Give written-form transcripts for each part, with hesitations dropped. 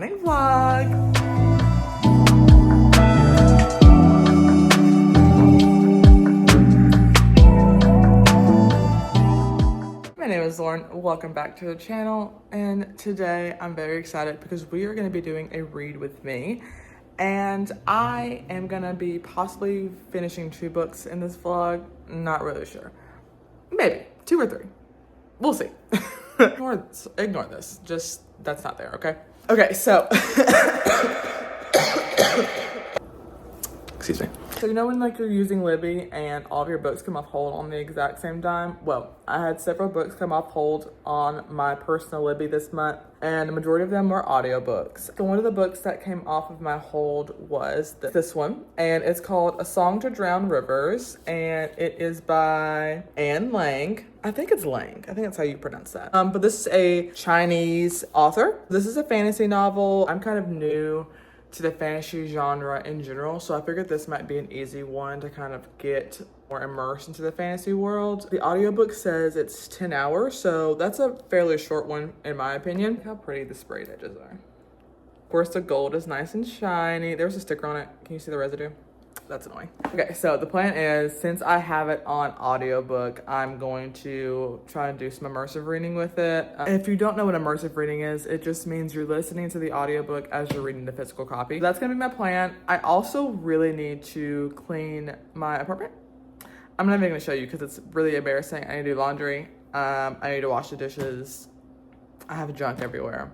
Vlog. My name is Lauren. Welcome back to the channel, and today I'm very excited because we are going to be doing a read with me, and I am going to be possibly finishing 2 books in this vlog. Not really sure. Maybe 2 or 3. We'll see. Ignore this. Just that's not there, okay? Okay, so excuse me. So you know when like you're using Libby and all of your books come off hold on the exact same time? Well, I had several books come off hold on my personal Libby this month, and the majority of them were audiobooks. So one of the books that came off of my hold was this one, and it's called A Song to Drown Rivers, and it is by Liang. I think it's Liang. I think that's how you pronounce that. But this is a Chinese author. This is a fantasy novel. I'm kind of new to the fantasy genre in general, so I figured this might be an easy one to kind of get more immersed into the fantasy world. The audiobook says it's 10 hours, so that's a fairly short one in my opinion. Look how pretty the sprayed edges are. Of course, the gold is nice and shiny. There's a sticker on it. Can you see the residue? That's annoying. Okay, so the plan is, since I have it on audiobook, I'm going to try and do some immersive reading with it. If you don't know what immersive reading is, it just means you're listening to the audiobook as you're reading the physical copy. That's gonna be my plan. I also really need to clean my apartment. I'm not even gonna show you because it's really embarrassing. I need to do laundry. I need to wash the dishes. I have junk everywhere.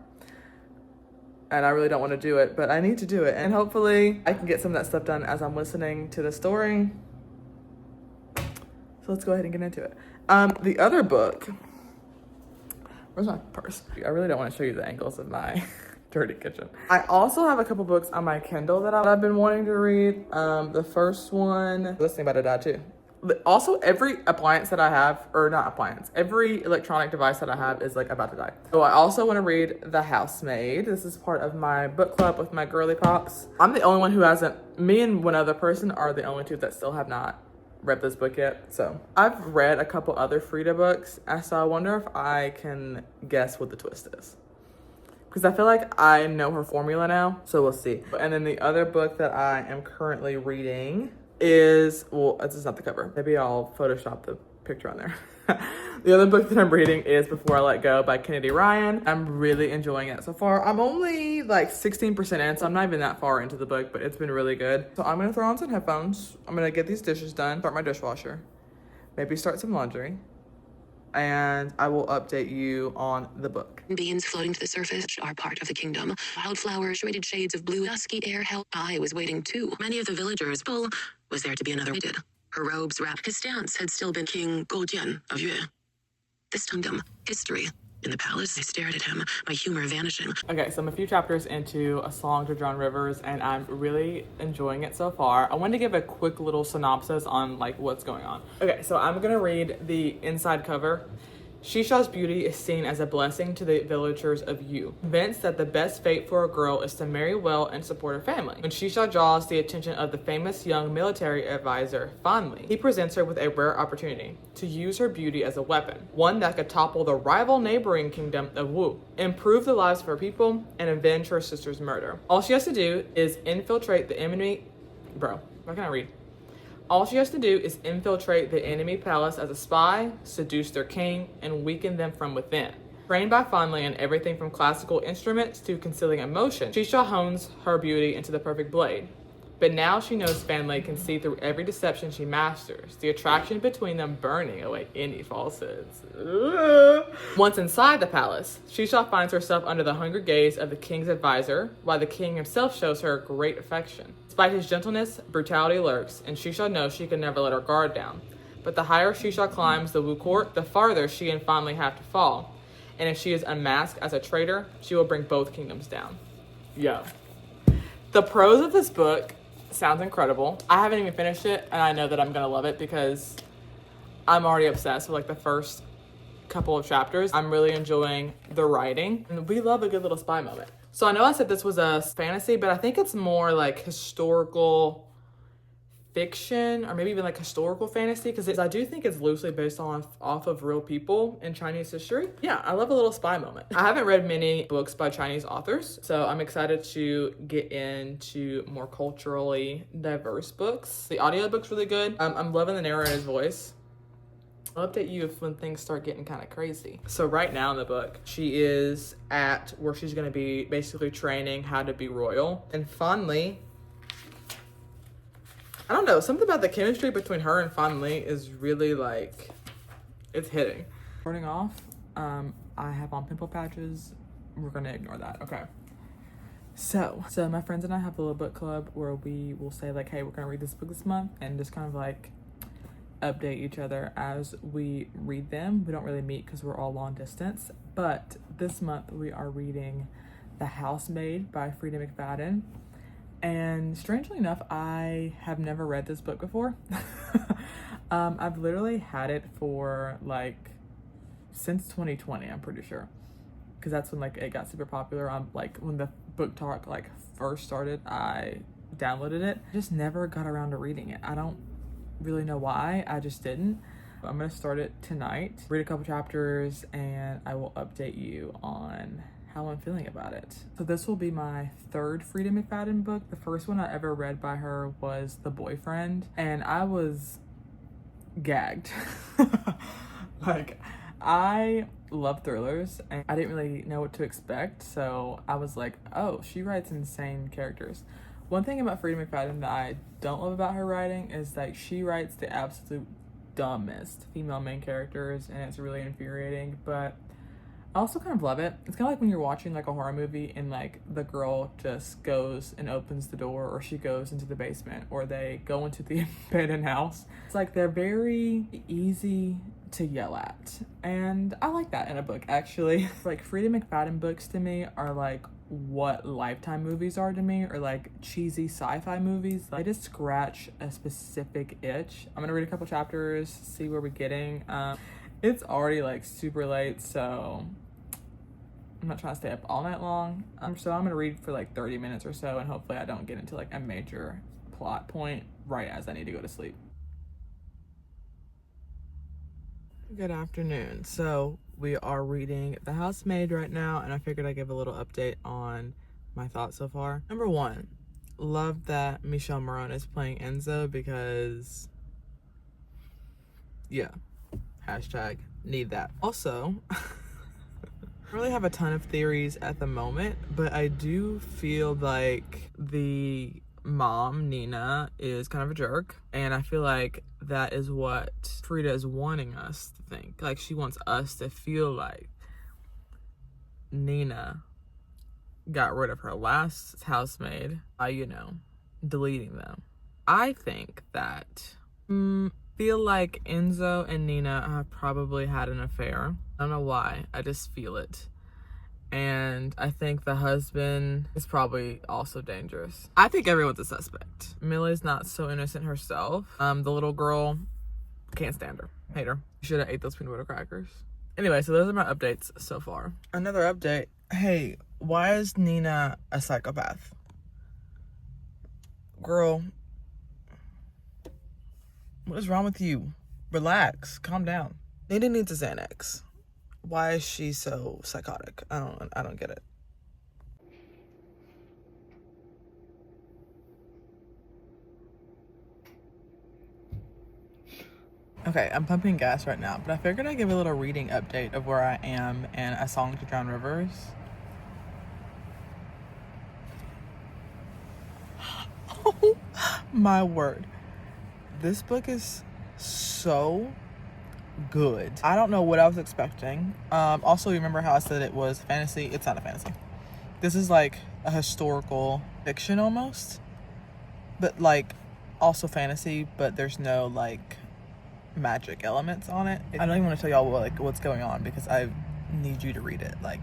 And I really don't want to do it, but I need to do it. And hopefully I can get some of that stuff done as I'm listening to the story. So let's go ahead and get into it. The other book, where's my purse? I really don't want to show you the angles of my dirty kitchen. I also have a couple books on my Kindle that I've been wanting to read. The first one, this thing about to die too. Also, every appliance that I have, or not appliance, every electronic device that I have is like about to die. So I also want to read The Housemaid. This is part of my book club with my girly pops. I'm the only one who hasn't, me and one other person are the only 2 that still have not read this book yet. So I've read a couple other Freida books, and so I wonder if I can guess what the twist is, because I feel like I know her formula now, so we'll see. And then the other book that I am currently reading is, well, this is not the cover. Maybe I'll Photoshop the picture on there. The other book that I'm reading is Before I Let Go by Kennedy Ryan. I'm really enjoying it so far. I'm only like 16% in, so I'm not even that far into the book, but it's been really good. So I'm gonna throw on some headphones. I'm gonna get these dishes done, start my dishwasher, maybe start some laundry, and I will update you on the book. Beings floating to the surface are part of the kingdom. Wildflowers, shaded shades of blue, dusky air held. I was waiting too. Many of the villagers. Bull was there to be another waited. Her robes wrapped. His stance had still been King Goljian of Yue. This kingdom, history. In the palace, I stared at him, my humor vanishing. Okay, so I'm a few chapters into A Song to Drown Rivers, and I'm really enjoying it so far. I wanted to give a quick little synopsis on like what's going on. Okay, so I'm gonna read the inside cover. Shisha's beauty is seen as a blessing to the villagers of Yu, convinced that the best fate for a girl is to marry well and support her family. When Shisha draws the attention of the famous young military advisor Fan Li, he presents her with a rare opportunity to use her beauty as a weapon, one that could topple the rival neighboring kingdom of Wu, improve the lives of her people, and avenge her sister's murder. All she has to do is infiltrate the enemy. Bro, what can I read? All she has to do is infiltrate the enemy palace as a spy, seduce their king, and weaken them from within. Trained by Fan Li in everything from classical instruments to concealing emotion, Shisha hones her beauty into the perfect blade. But now she knows Fan Li can see through every deception she masters, the attraction between them burning away any falsehoods. Once inside the palace, Shisha finds herself under the hungry gaze of the king's advisor, while the king himself shows her great affection. Despite his gentleness, brutality lurks, and Shisha knows she can never let her guard down. But the higher Shisha climbs the Wu court, the farther she and Fan Li have to fall. And if she is unmasked as a traitor, she will bring both kingdoms down. Yo. The prose of this book sounds incredible. I haven't even finished it, and I know that I'm gonna love it because I'm already obsessed with like the first couple of chapters. I'm really enjoying the writing, and we love a good little spy moment. So I know I said this was a fantasy, but I think it's more like historical fiction or maybe even like historical fantasy, because I do think it's loosely based off of real people in Chinese history. Yeah, I love a little spy moment. I haven't read many books by Chinese authors, so I'm excited to get into more culturally diverse books. The audiobook's really good. I'm loving the narrator's voice. I'll update you if when things start getting kind of crazy. So right now in the book, she is at where she's going to be basically training how to be royal. And finally, I don't know, something about the chemistry between her and Fan Li is really like, it's hitting. Starting off, I have on pimple patches. We're gonna ignore that, okay. So my friends and I have a little book club where we will say like, hey, we're gonna read this book this month and just kind of like update each other as we read them. We don't really meet because we're all long distance, but this month we are reading The Housemaid by Freida McFadden. And strangely enough, I have never read this book before. I've literally had it for like since 2020, I'm pretty sure, because that's when like it got super popular. Like when the Booktok like first started, I downloaded it. I just never got around to reading it. I don't really know why, I just didn't. I'm gonna start it tonight, read a couple chapters, and I will update you on how I'm feeling about it. So this will be my third Freida McFadden book. The first one I ever read by her was The Boyfriend, and I was gagged. Like, I love thrillers, and I didn't really know what to expect, so I was like, oh, she writes insane characters. One thing about Freida McFadden that I don't love about her writing is like she writes the absolute dumbest female main characters, and it's really infuriating, but I also kind of love it. It's kind of like when you're watching like a horror movie and like the girl just goes and opens the door, or she goes into the basement, or they go into the abandoned house. It's like they're very easy to yell at, and I like that in a book actually. Like Freida McFadden books to me are like what Lifetime movies are to me, or like cheesy sci-fi movies. They just scratch a specific itch. I'm gonna read a couple chapters, see where we're getting. It's already like super late, so I'm not trying to stay up all night long. So I'm gonna read for like 30 minutes or so, and hopefully I don't get into like a major plot point right as I need to go to sleep. Good afternoon. So we are reading The Housemaid right now, and I figured I'd give a little update on my thoughts so far. Number one, love that Michelle Morone is playing Enzo, because yeah, hashtag need that. Also, I don't really have a ton of theories at the moment, but I do feel like the mom, Nina, is kind of a jerk, and I feel like that is what Freida is wanting us to think. Like, she wants us to feel like Nina got rid of her last housemaid by, you know, deleting them. I think that feel like Enzo and Nina have probably had an affair. I don't know why, I just feel it. And I think the husband is probably also dangerous. I think everyone's a suspect. Millie's not so innocent herself. The little girl, can't stand her. Hate her. Should have ate those peanut butter crackers. Anyway, so those are my updates so far. Another update. Hey, why is Nina a psychopath? Girl, what is wrong with you? Relax, calm down. Nina needs a Xanax. Why is she so psychotic? I don't get it. Okay, I'm pumping gas right now, but I figured I'd give a little reading update of where I am in A Song to Drown Rivers. Oh my word. This book is so good. I don't know what I was expecting. Also, remember how I said it was fantasy? It's not a fantasy. This is like a historical fiction almost, but like also fantasy, but there's no like magic elements on it. I don't even want to tell y'all what's going on, because I need you to read it. Like,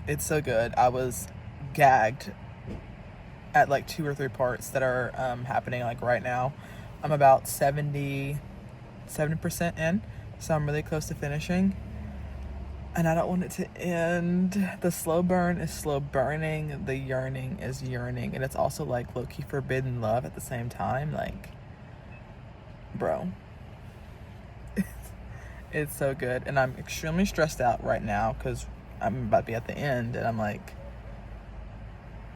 it's so good. I was gagged at like 2 or 3 parts that are happening like right now. I'm about 70% in, so I'm really close to finishing, and I don't want it to end. The slow burn is slow burning, the yearning is yearning, and it's also like low-key forbidden love at the same time. Like, Bro. It's so good. And I'm extremely stressed out right now because I'm about to be at the end. And I'm like,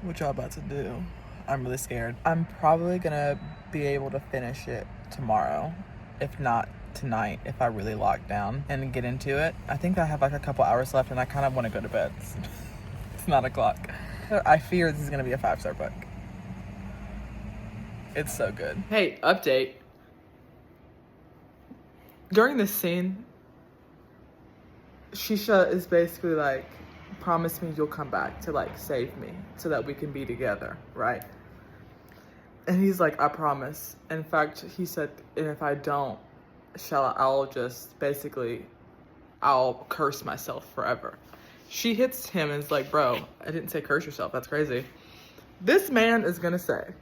what y'all about to do? I'm really scared. I'm probably going to be able to finish it tomorrow. If not tonight, if I really lock down and get into it. I think I have like a couple hours left and I kind of want to go to bed. It's 9 o'clock. I fear this is going to be a 5-star book. It's so good. Hey, update. During this scene, Shisha is basically like, promise me you'll come back to like save me so that we can be together, right? And he's like, I promise. In fact, he said, and if I don't, I'll just basically, I'll curse myself forever. She hits him and is like, bro, I didn't say curse yourself. That's crazy. This man is gonna say,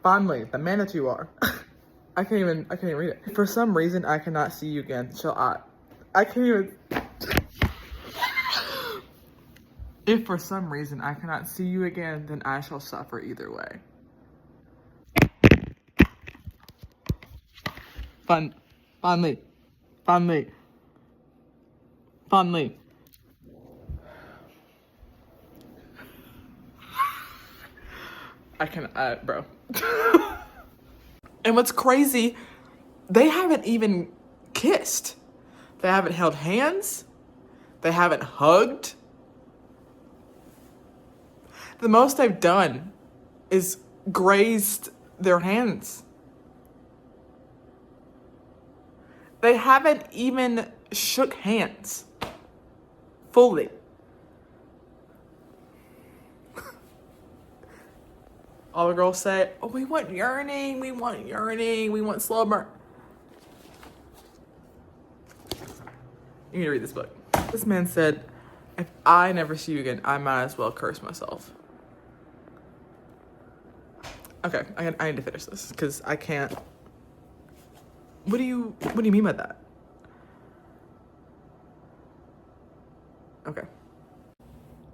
finally, the man that you are. I can't even read it. For some reason, I cannot see you again. I can't even. If for some reason I cannot see you again, then I shall suffer either way. Finally. Bro. And what's crazy, they haven't even kissed. They haven't held hands. They haven't hugged. The most they've done is grazed their hands. They haven't even shook hands fully. All the girls say, oh, we want yearning, we want slow burn. You need to read this book. This man said, if I never see you again, I might as well curse myself. Okay, I need to finish this because I can't. What do you mean by that? Okay.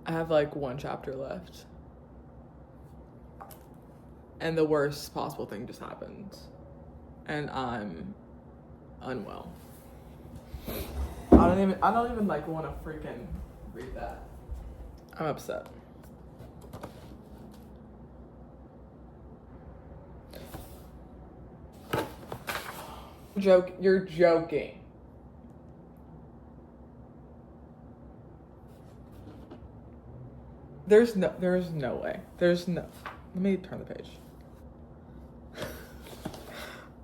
I have like 1 chapter left. And the worst possible thing just happened. And I'm unwell. I don't even like want to freaking read that. I'm upset. You're joking. There's no way. Let me turn the page.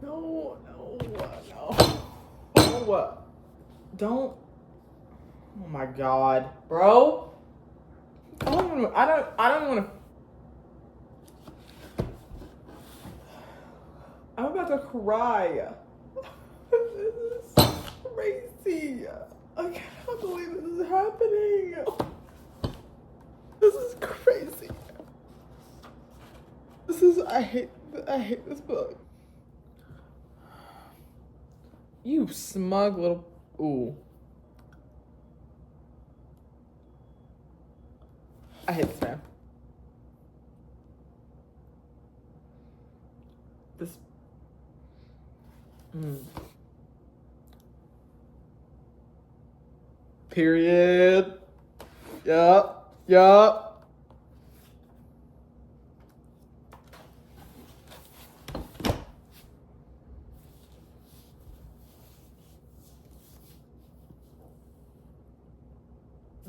No. Don't. Oh my God, bro. I don't want to. I'm about to cry. This is crazy. I cannot believe this is happening. This is crazy. I hate this book. You smug little, ooh. I hate this man. Period. Yup.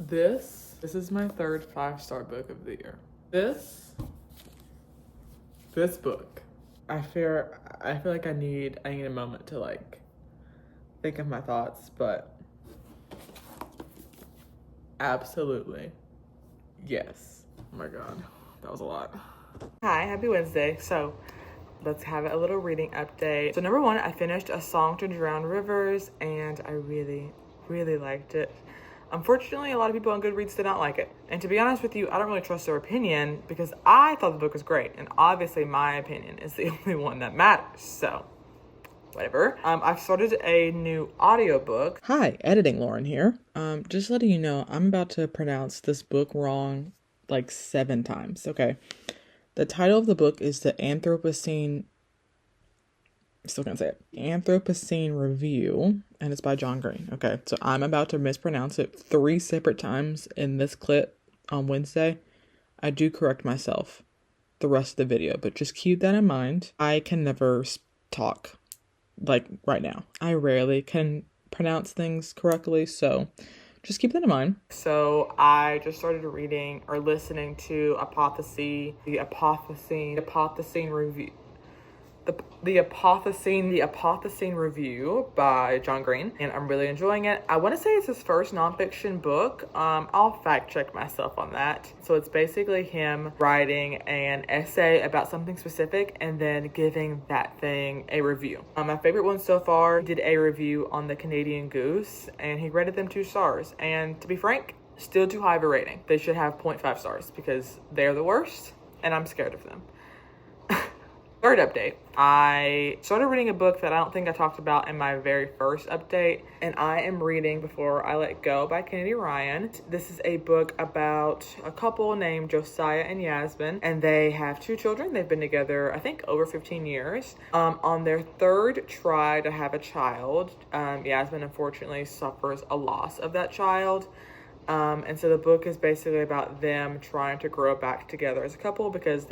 This is my 3rd 5-star book of the year. This book, I feel like I need a moment to like think of my thoughts, but absolutely yes. Oh my God, that was a lot. Hi, happy Wednesday. So let's have a little reading update. So number 1, I finished A Song to Drown Rivers and I really liked it. Unfortunately, a lot of people on Goodreads did not like it. And to be honest with you, I don't really trust their opinion because I thought the book was great. And obviously my opinion is the only one that matters. So, whatever. I've started a new audiobook. Hi, Editing Lauren here. Just letting you know, I'm about to pronounce this book wrong like 7 times. Okay. The title of the book is The Anthropocene Still can't say it. Anthropocene Review, and it's by John Green. Okay, so I'm about to mispronounce it 3 separate times in this clip on Wednesday. I do correct myself the rest of the video, but just keep that in mind. I can never talk like right now. I rarely can pronounce things correctly, so just keep that in mind. So I just started reading or listening to the Anthropocene Review. The Anthropocene Review by John Green, and I'm really enjoying it. I want to say it's his first nonfiction book. I'll fact check myself on that. So it's basically him writing an essay about something specific and then giving that thing a review. My favorite one so far, he did a review on the Canadian Goose, and he rated them 2 stars. And to be frank, still too high of a rating. They should have 0.5 stars because they're the worst, and I'm scared of them. Third update, I started reading a book that I don't think I talked about in my very first update, and I am reading Before I Let Go by Kennedy Ryan. This is a book about a couple named Josiah and Yasmin, and they have 2 children. They've been together, I think, over 15 years. On their 3rd try to have a child, Yasmin unfortunately suffers a loss of that child. And so the book is basically about them trying to grow back together as a couple because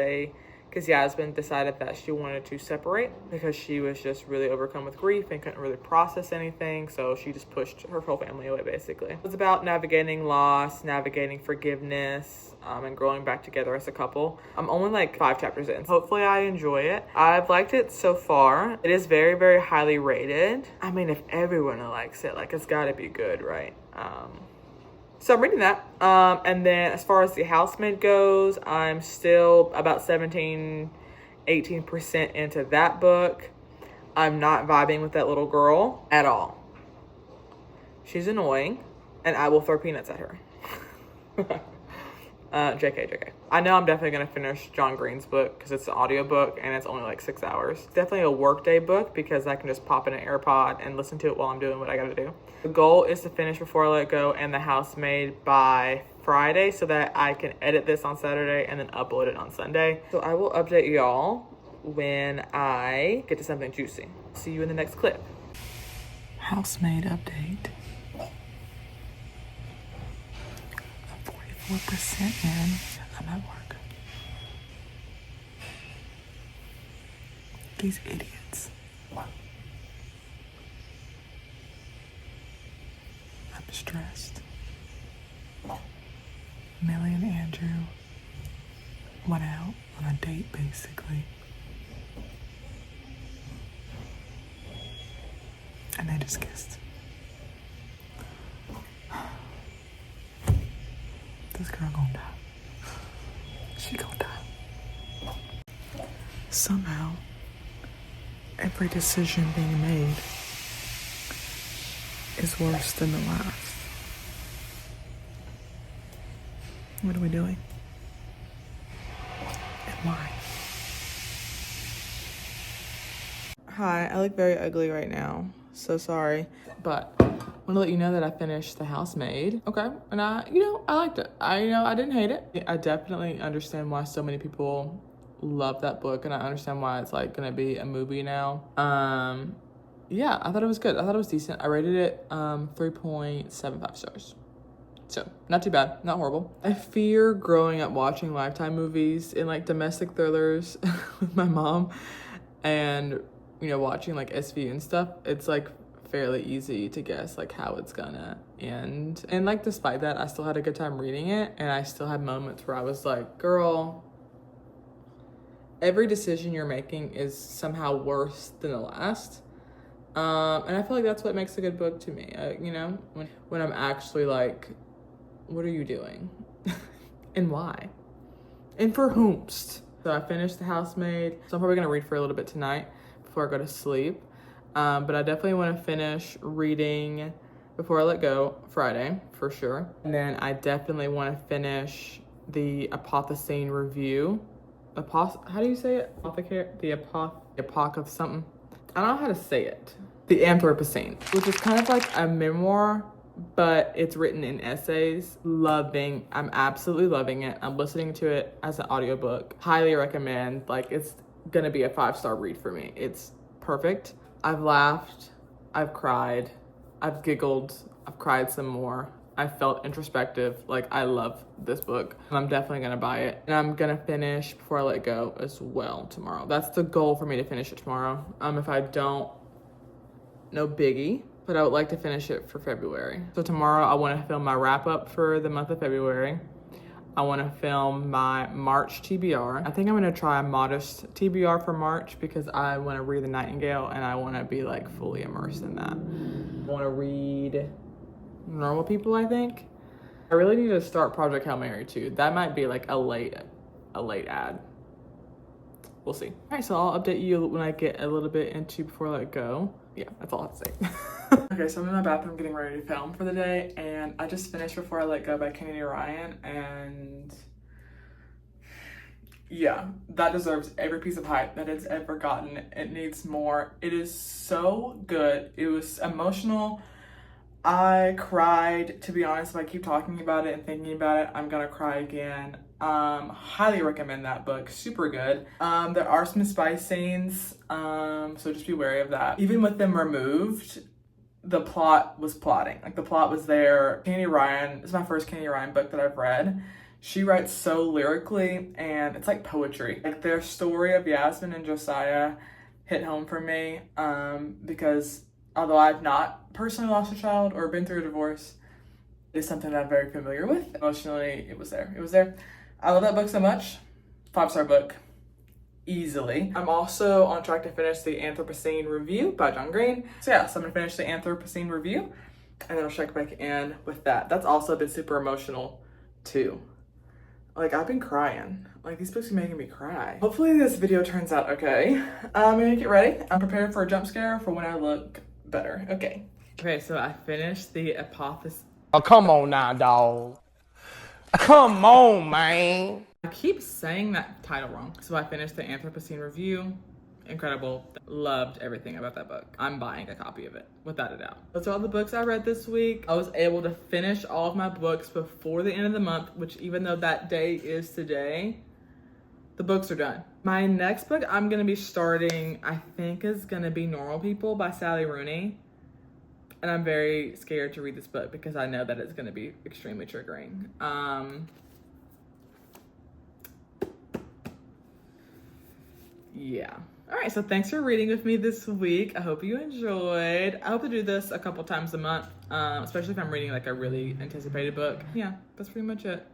Yasmin decided that she wanted to separate because she was just really overcome with grief and couldn't really process anything. So she just pushed her whole family away, basically. It's about navigating loss, navigating forgiveness, and growing back together as a couple. I'm only like 5 chapters in. Hopefully I enjoy it. I've liked it so far. It is very, very highly rated. I mean, if everyone likes it, like, it's gotta be good, right? So I'm reading that. And then as far as The Housemaid goes, I'm still about 18% into that book. I'm not vibing with that little girl at all. She's annoying, and I will throw peanuts at her. JK. I know I'm definitely going to finish John Green's book because it's an audiobook and it's only like 6 hours. It's definitely a workday book because I can just pop in an AirPod and listen to it while I'm doing what I got to do. The goal is to finish Before I Let Go and The Housemaid by Friday so that I can edit this on Saturday and then upload it on Sunday. So I will update y'all when I get to something juicy. See you in the next clip. Housemaid update. 44% in. I'm at work. These idiots. I'm stressed. Millie and Andrew went out on a date, basically. And they just kissed. This girl gonna die. She gonna die. Somehow, every decision being made is worse than the last. What are we doing? And why? Hi, I look very ugly right now. So sorry. But I want to let you know that I finished The Housemaid. Okay. And I liked it. I didn't hate it. I definitely understand why so many people love that book, and I understand why it's like gonna be a movie now. Yeah, I thought it was good. I thought it was decent. I rated it 3.75 stars. So not too bad, not horrible. I fear growing up watching Lifetime movies and like domestic thrillers with my mom and watching like SVU and stuff. It's like fairly easy to guess like how it's gonna end. And like despite that, I still had a good time reading it, and I still had moments where I was like, girl, every decision you're making is somehow worse than the last. And I feel like that's what makes a good book to me. When I'm actually like, what are you doing? And why? And for whomst? So I finished The Housemaid. So I'm probably gonna read for a little bit tonight before I go to sleep. But I definitely want to finish reading Before I Let Go Friday for sure. And then I definitely want to finish the Anthropocene Review. How do you say it? The epoch of something. I don't know how to say it. The Anthropocene, which is kind of like a memoir, but it's written in essays. I'm absolutely loving it. I'm listening to it as an audiobook. Highly recommend. Like, it's gonna be a 5-star read for me. It's perfect. I've laughed, I've cried, I've giggled, I've cried some more. I felt introspective. Like, I love this book. I'm definitely gonna buy it. And I'm gonna finish Before I Let Go as well tomorrow. That's the goal for me, to finish it tomorrow. If I don't, no biggie, but I would like to finish it for February. So tomorrow I wanna film my wrap up for the month of February. I wanna film my March TBR. I think I'm gonna try a modest TBR for March because I wanna read The Nightingale and I wanna be like fully immersed in that. I wanna read Normal People, I think. I really need to start Project Hail Mary too. That might be like a late ad. We'll see. All right, so I'll update you when I get a little bit into Before I Let Go. Yeah, that's all I have to say. Okay, so I'm in my bathroom getting ready to film for the day, and I just finished Before I Let Go by Kennedy Ryan, and yeah, that deserves every piece of hype that it's ever gotten. It needs more. It is so good. It was emotional. I cried, to be honest. If I keep talking about it and thinking about it, I'm gonna cry again. Highly recommend that book. Super good. There are some spice scenes, so just be wary of that. Even with them removed, the plot was plotting. Like, the plot was there. Kennedy Ryan, this is my first Kennedy Ryan book that I've read. She writes so lyrically, and it's like poetry. Like, their story of Yasmin and Josiah hit home for me, because although I've not personally lost a child or been through a divorce, it is something that I'm very familiar with. Emotionally, it was there. It was there. I love that book so much. 5-star book. Easily. I'm also on track to finish the Anthropocene review by John Green. So yeah, so I'm gonna finish the Anthropocene review and then I'll check back in with that. That's also been super emotional too. Like, I've been crying. Like, these books are making me cry. Hopefully this video turns out okay. I'm gonna get ready. I'm prepared for a jump scare for when I look better. Okay. Okay, so I finished the Apotheosis. Oh, come on now, dog. Come on, man. I keep saying that title wrong. So I finished the Anthropocene review. Incredible. Loved everything about that book. I'm buying a copy of it, without a doubt. Those are all the books I read this week. I was able to finish all of my books before the end of the month, which, even though that day is today, the books are done. My next book I'm gonna be starting, I think, is gonna be Normal People by Sally Rooney. And I'm very scared to read this book because I know that it's gonna be extremely triggering. Yeah. All right, so thanks for reading with me this week. I hope you enjoyed. I hope to do this a couple times a month, especially if I'm reading like a really anticipated book. Yeah, that's pretty much it.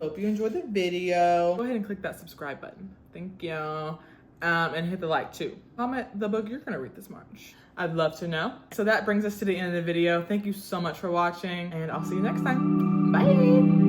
Hope you enjoyed the video. Go ahead and click that subscribe button. Thank you. And hit the like too. Comment the book you're gonna read this March. I'd love to know. So that brings us to the end of the video. Thank you so much for watching, and I'll see you next time. Bye.